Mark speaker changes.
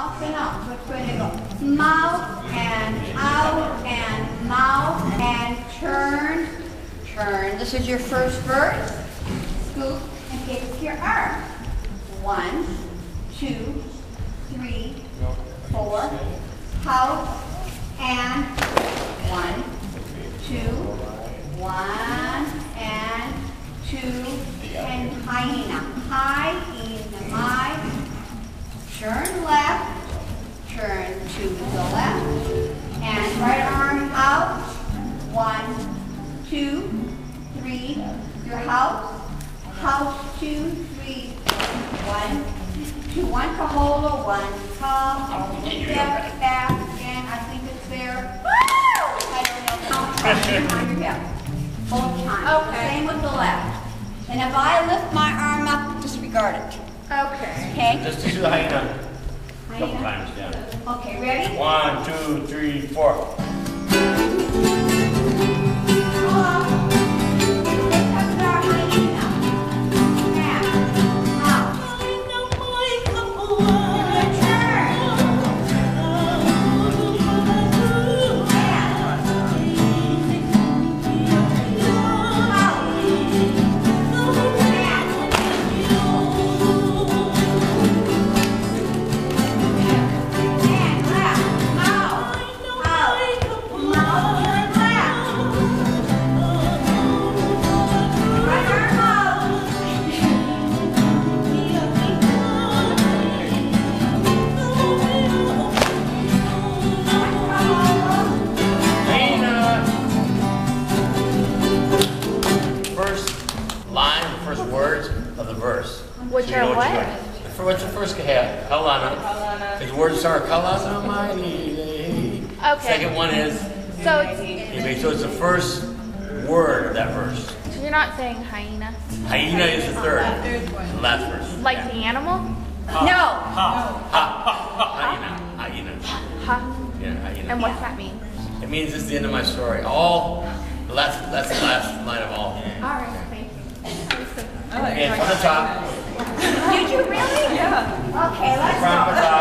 Speaker 1: Mouth and out. Which way to go? Mouth and out and mouth and turn. Turn. This is your first verse. Scoop and kick your arm. 1, 2, 3, 4. House and 1, 2, 1 and 2 and hyena. Hyena. My. Turn left, turn to the left, and right arm out. 1, 2, 3. Your house, house 2, 3. 1, 2, 1 cajola, 1 tall, step back, and I think it's there. I don't know how much on your hip. Both times. Okay. Same with the left. And if I lift my arm up, disregard it.
Speaker 2: Okay.
Speaker 1: Okay?
Speaker 3: Just to do the hyena. A couple times, yeah.
Speaker 1: Okay, ready?
Speaker 3: 1, 2, 3, 4.
Speaker 2: Which are what?
Speaker 3: What's the first half? Kalana. His words start Kalana mighty.
Speaker 2: Okay.
Speaker 3: Second one is.
Speaker 2: So it's,
Speaker 3: So it's the first word of that verse.
Speaker 2: so you're not saying hyena?
Speaker 3: Hyena is the third. The last verse.
Speaker 2: Like the animal?
Speaker 1: No.
Speaker 3: Hyena. Hyena.
Speaker 2: Ha.
Speaker 3: Yeah, hyena.
Speaker 2: And what's that mean?
Speaker 3: It means this is the end of my story. That's the last line of all.
Speaker 2: All right. Thank you.
Speaker 3: And from the top.
Speaker 1: Did you really? Yeah. Okay, let's go.
Speaker 3: From the top.